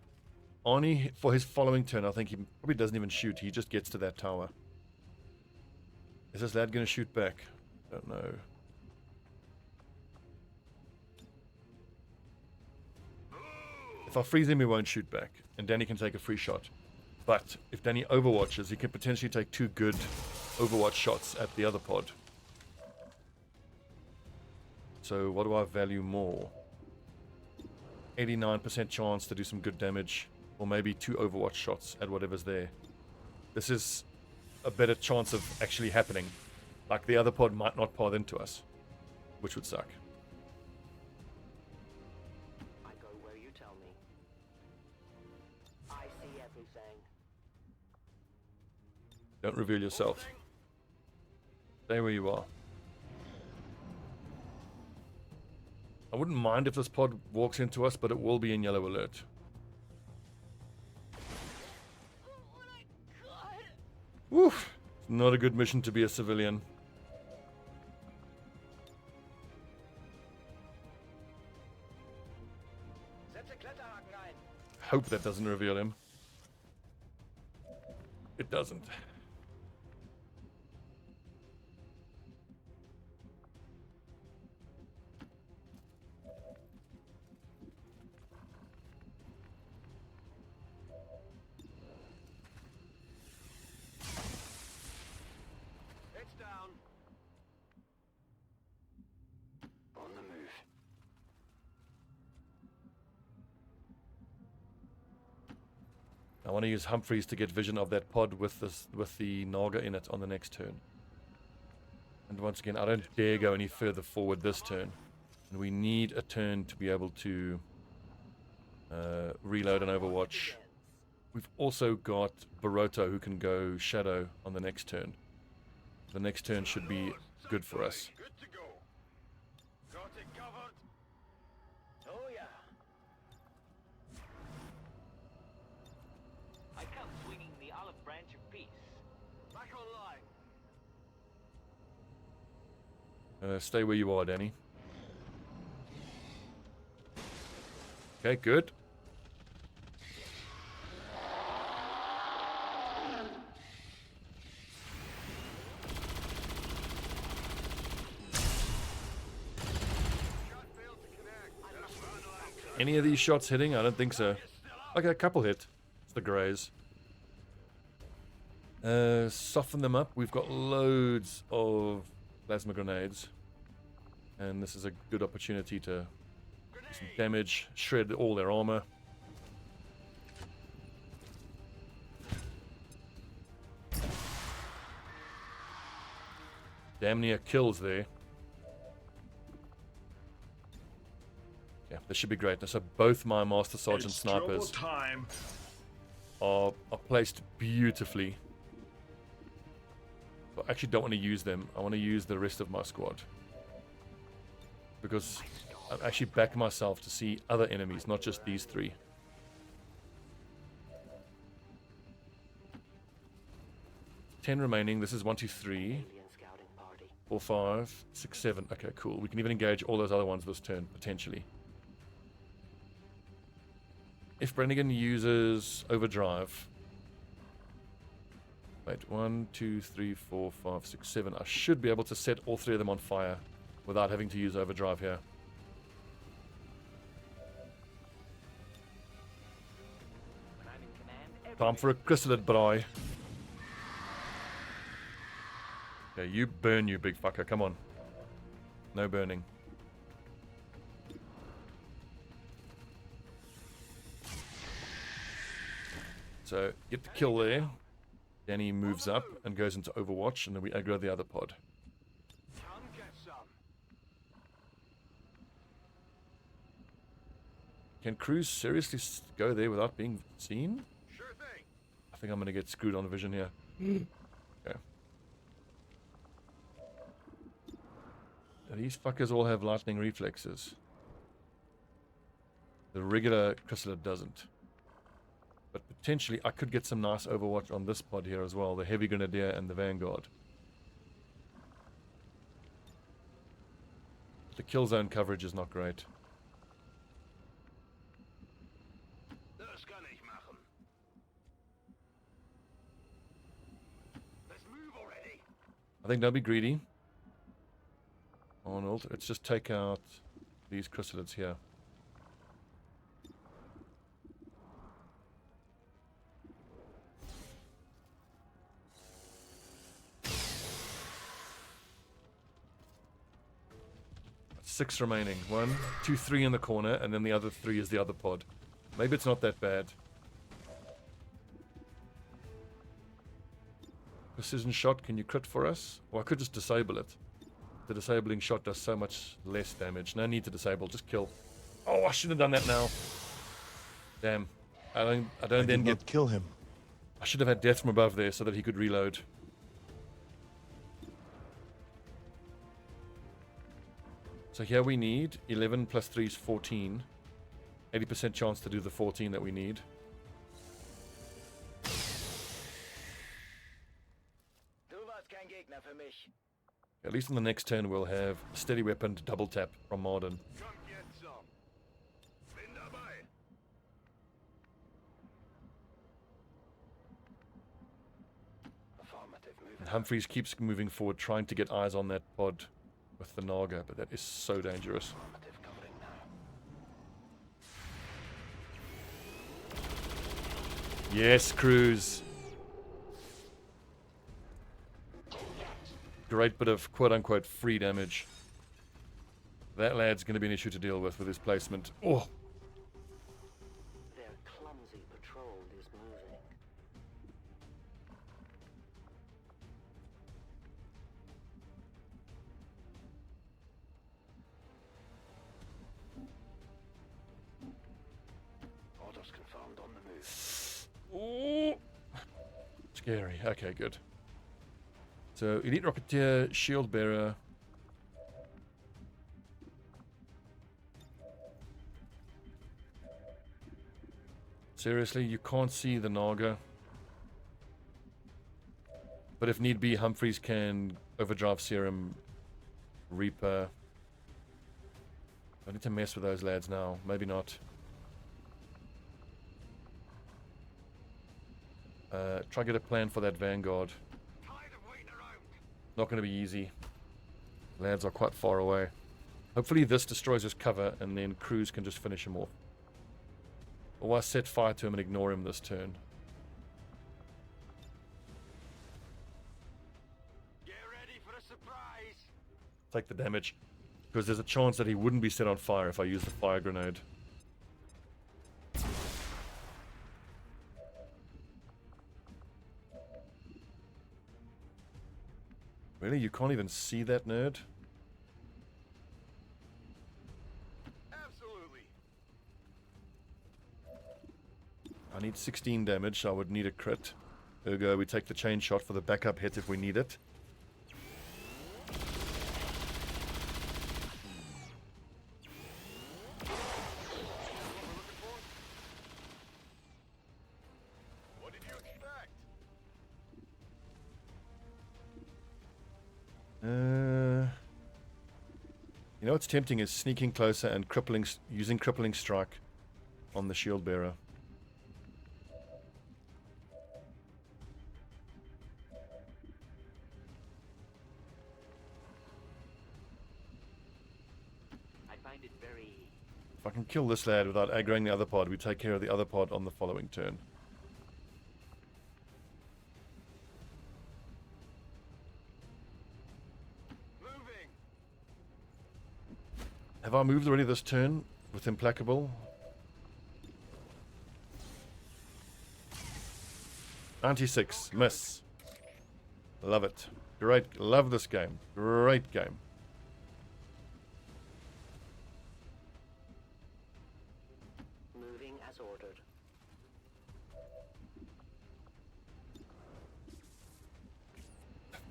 Arnie, for his following turn, I think he probably doesn't even shoot. He just gets to that tower. Is this lad going to shoot back? Don't know. If I freeze him, he won't shoot back. And Danny can take a free shot. But if Danny overwatches, he can potentially take two good overwatch shots at the other pod. So what do I value more? 89% chance to do some good damage. Or maybe two overwatch shots at whatever's there. This is a better chance of actually happening. Like, the other pod might not path into us, which would suck. I go where you tell me. I see everything. Don't reveal yourself. Stay where you are. I wouldn't mind if this pod walks into us, but it will be in yellow alert. Woof! It's not a good mission to be a civilian. Setze Kletterhaken ein. Hope that doesn't reveal him. It doesn't. It's down. On the move. I want to use Humphreys to get vision of that pod with the Naga in it on the next turn. And once again, I don't dare go any further forward this turn. And we need a turn to be able to reload and overwatch. We've also got Baroto who can go Shadow on the next turn. The next turn should be good for us. Good to go. Got it covered. Oh yeah. I come swinging the olive branch of peace. Back online. Stay where you are, Danny. Okay, good. Any of these shots hitting? I don't think so. Okay, a couple hit. It's the greys. Soften them up. We've got loads of plasma grenades. And this is a good opportunity to do some damage, shred all their armor. Damn near kills there. Yeah, this should be great. So both my Master Sergeant It's turbo snipers time. are placed beautifully. But I actually don't want to use them. I want to use the rest of my squad. Because I actually back myself to see other enemies, not just these three. Ten remaining. This is 1, 2, 3, Alien scouting party. 4, 5, 6, 7. Okay, cool. We can even engage all those other ones this turn, potentially. If Brannigan uses overdrive. Wait, 1, 2, 3, 4, 5, 6, 7. I should be able to set all three of them on fire without having to use overdrive here. When I'm in command, Time for a chrysalid, bro. Okay, you burn, you big fucker. Come on. No burning. So, get the kill there. Danny moves up and goes into Overwatch, and then we aggro the other pod. Come get some. Can Cruz seriously go there without being seen? Sure thing. I think I'm going to get screwed on vision here. Okay. These fuckers all have lightning reflexes. The regular chrysalid doesn't. But potentially I could get some nice Overwatch on this pod here as well. The Heavy Grenadier and the Vanguard. The kill zone coverage is not great. Das kann ich machen. Let's move already. I think don't be greedy, Arnold. Let's just take out these chrysalids here. That's 6 remaining. 1, 2, 3 in the corner, and then the other 3 is the other pod. Maybe it's not that bad. Precision shot, can you crit for us? Or I could just disable it. The disabling shot does so much less damage. No need to disable, just kill. Oh, I should have done that now. Damn. I don't then get... kill him. I should have had death from above there so that he could reload. So here we need 11 plus 3 is 14. 80% chance to do the 14 that we need. Du warst kein Gegner für mich. At least in the next turn we'll have steady weapon to double tap from Marden. Come get some. Bin dabei. Affirmative move. And Humphreys keeps moving forward trying to get eyes on that pod with the Naga, but that is so dangerous. Affirmative covering now. Yes, Cruz. Great bit of quote-unquote free damage. That lad's going to be an issue to deal with his placement. Oh, Their clumsy patrol is moving. Orders confirmed on the move. oh. Scary. Okay, good. So, Elite Rocketeer, Shield Bearer. Seriously, you can't see the Naga. But if need be, Humphreys can overdrive serum Reaper. I need to mess with those lads now. Maybe not. Try get a plan for that Vanguard. Not going to be easy. Lads are quite far away. Hopefully this destroys his cover and then crews can just finish him off. Or I set fire to him and ignore him this turn. Get ready for a surprise. Take the damage. Because there's a chance that he wouldn't be set on fire if I use the fire grenade. Really? You can't even see that nerd? Absolutely. I need 16 damage, so I would need a crit. Ergo, we take the chain shot for the backup hit if we need it. What did you expect? You know what's tempting is sneaking closer and using crippling strike on the shield bearer. I find it very... If I can kill this lad without aggroing the other pod, we take care of the other pod on the following turn. Moving. Have I moved already this turn with Implacable? 96, miss. Love it. Great, love this game. Great game. Moving as ordered.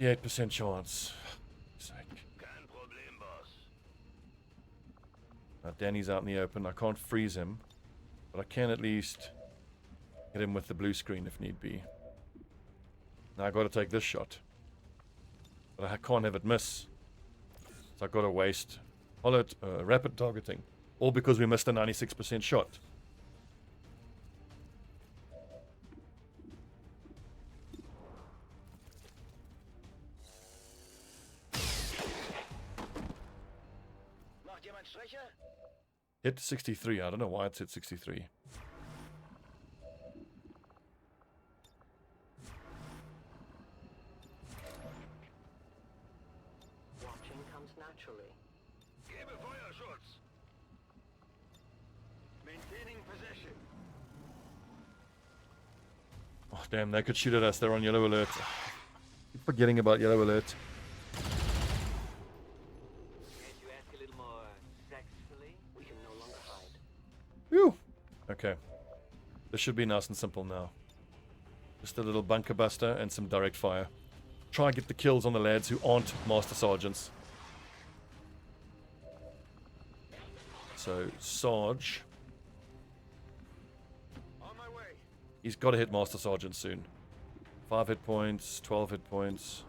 8% chance. Sake. Kein Problem, boss. Now Danny's out in the open. I can't freeze him, but I can at least hit him with the blue screen if need be. Now I got to take this shot, but I can't have it miss. So I got to waste rapid targeting, all because we missed a 96% shot. Macht jemand Striche? Hit 63. I don't know why it's hit 63. Watching comes naturally. Gebe Feuerschutz. Maintaining position. Oh damn, they could shoot at us. They're on yellow alert. Keep forgetting about yellow alert. Can't you ask a little more sexually? We can no longer hide. Whew. Okay. This should be nice and simple now. Just a little bunker buster and some direct fire. Try and get the kills on the lads who aren't Master Sergeants. So, Sarge. On my way. He's got to hit Master Sergeant soon. 5 hit points, 12 hit points.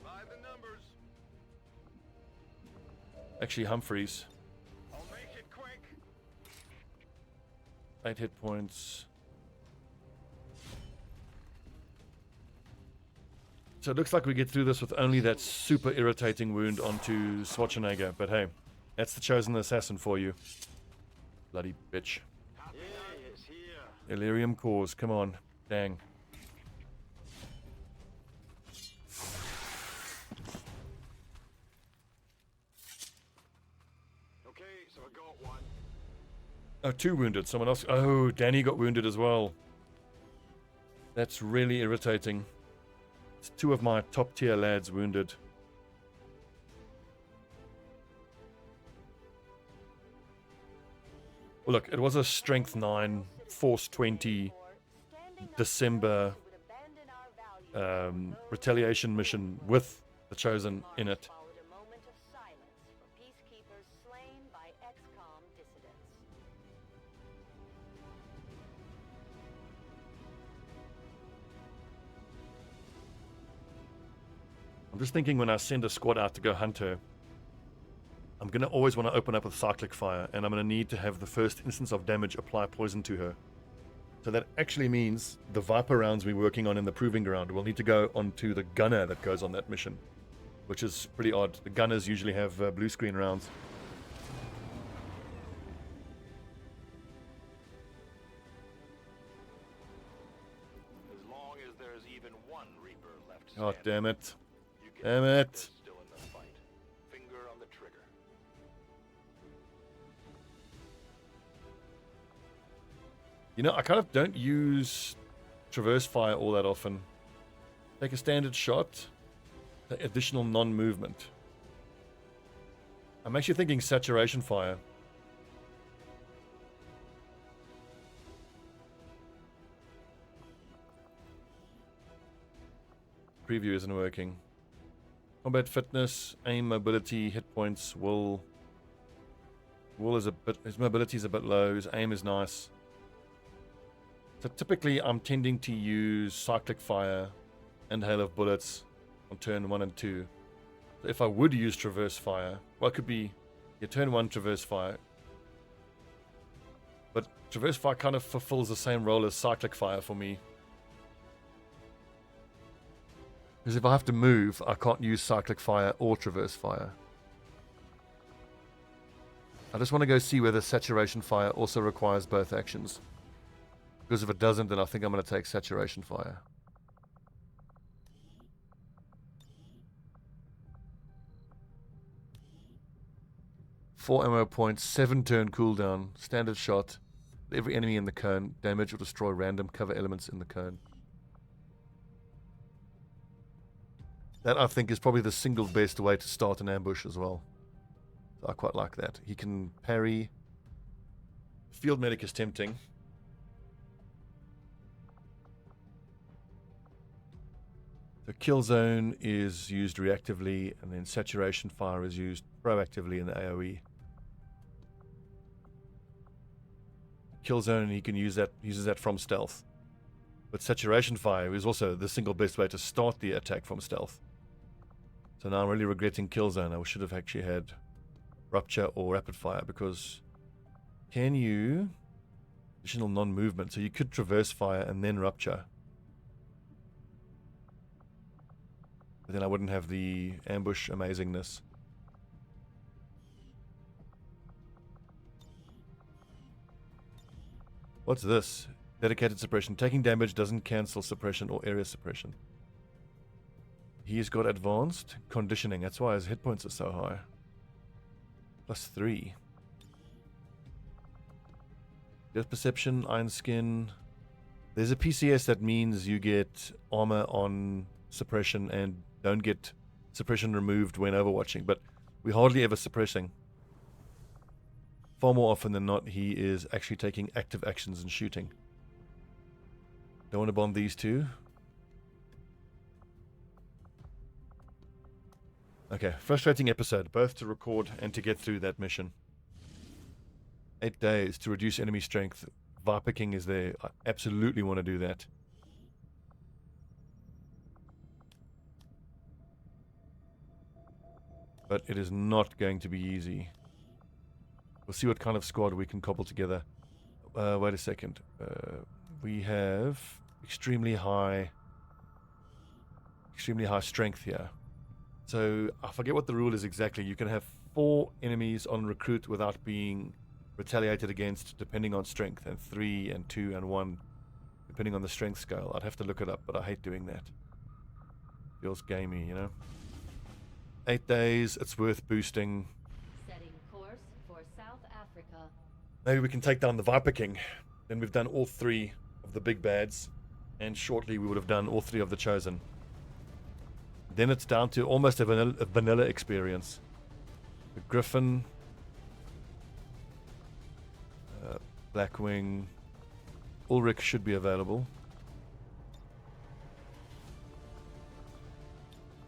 By the numbers. Actually, Humphreys. I'll make it quick. 8 hit points. So it looks like we get through this with only that super irritating wound onto Schwarzenegger. But hey, that's the chosen assassin for you. Bloody bitch. Yes, here. Illyrium cores, come on. Dang. Okay, so I got one. Oh, 2 wounded. Someone else. Oh, Danny got wounded as well. That's really irritating. It's 2 of my top tier lads wounded. Well, look, it was a strength 9, force 20, December retaliation mission with the chosen in it. Followed a moment of silence for peacekeepers slain by XCOM dissidents. I'm just thinking when I send a squad out to go hunt her, I'm going to always want to open up with cyclic fire, and I'm going to need to have the first instance of damage apply poison to her. So that actually means the Viper rounds we're working on in the Proving Ground will need to go onto the gunner that goes on that mission, which is pretty odd. The gunners usually have blue screen rounds. As long as there's even one Reaper left Oh, standing, damn it. you can Damn bet it. they're still in the fight. Finger on the trigger. You know, I kind of don't use traverse fire all that often. Take a standard shot, additional non-movement. I'm actually thinking saturation fire. Preview isn't working. Combat fitness, aim, mobility, hit points, will is a bit, his mobility is a bit low, his aim is nice. So typically I'm tending to use cyclic fire and hail of bullets on turn 1 and 2. So if I would use traverse fire, well, it could be your turn 1 traverse fire. But traverse fire kind of fulfills the same role as cyclic fire for me. Because if I have to move, I can't use cyclic fire or traverse fire. I just want to go see whether saturation fire also requires both actions. Because if it doesn't, then I think I'm going to take saturation fire. Four ammo points, 7 turn cooldown, standard shot. Every enemy in the cone, damage or destroy random cover elements in the cone. That, I think, is probably the single best way to start an ambush as well. So I quite like that. He can parry. Field medic is tempting. The kill zone is used reactively, and then saturation fire is used proactively in the AoE. Kill zone, he can use that, uses that from stealth. But saturation fire is also the single best way to start the attack from stealth. So now I'm really regretting kill zone. I should have actually had rupture or rapid fire, because can you additional non-movement? So you could traverse fire and then rupture. But then I wouldn't have the ambush amazingness. What's this? Dedicated suppression. Taking damage doesn't cancel suppression or area suppression. He's got advanced conditioning. That's why his hit points are so high. +3. Death perception, iron skin. There's a PCS that means you get armor on suppression and don't get suppression removed when overwatching, but we hardly ever suppressing. Far more often than not, he is actually taking active actions and shooting. Don't want to bomb these two. Okay, frustrating episode, both to record and to get through that mission. 8 days to reduce enemy strength. Viper King is there. I absolutely want to do that. But it is not going to be easy. We'll see what kind of squad we can cobble together. Wait a second. We have extremely high strength here. So I forget what the rule is exactly. You can have 4 enemies on recruit without being retaliated against, depending on strength, and 3 and 2 and 1 depending on the strength scale. I'd have to look it up, but I hate doing that. Feels gamey, you know. 8 days, it's worth boosting. Setting course for South Africa. Maybe we can take down the Viper King. Then we've done all 3 of the big bads, and shortly we would have done all 3 of the Chosen. Then it's down to almost a vanilla experience. The Griffin, Blackwing, Ulrich should be available.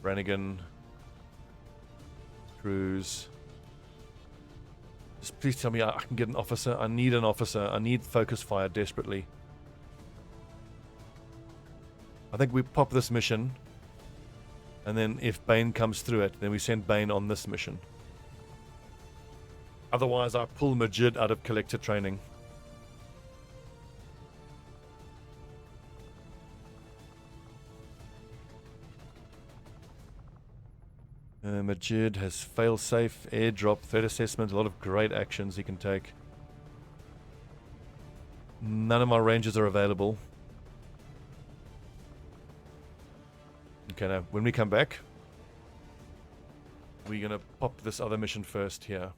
Brannigan, Cruz. Just please tell me I can get an officer. I need an officer. I need focus fire desperately. I think we pop this mission. And then if Bane comes through it, then we send Bane on this mission. Otherwise, I pull Majid out of collector training. Majid has fail-safe, airdrop, threat assessment, a lot of great actions he can take. None of my rangers are available. Okay, now, when we come back, we're going to pop this other mission first here.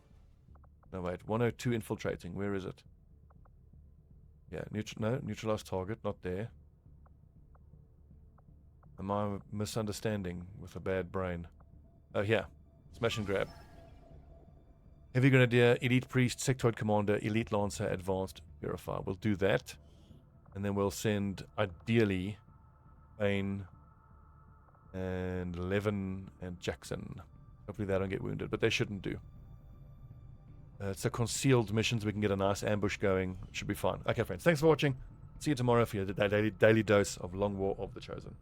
No, wait. 102 infiltrating. Where is it? Yeah, neutralize target. Not there. Am I misunderstanding with a bad brain? Oh, here. Smash and grab. Heavy Grenadier, Elite Priest, Sectoid Commander, Elite Lancer, Advanced Purifier. We'll do that. And then we'll send, ideally, Bane and Levin and Jackson. Hopefully they don't get wounded, but they shouldn't do. It's a concealed mission, so we can get a nice ambush going. It should be fine. Okay, friends, thanks for watching. See you tomorrow for your daily dose of Long War of the Chosen.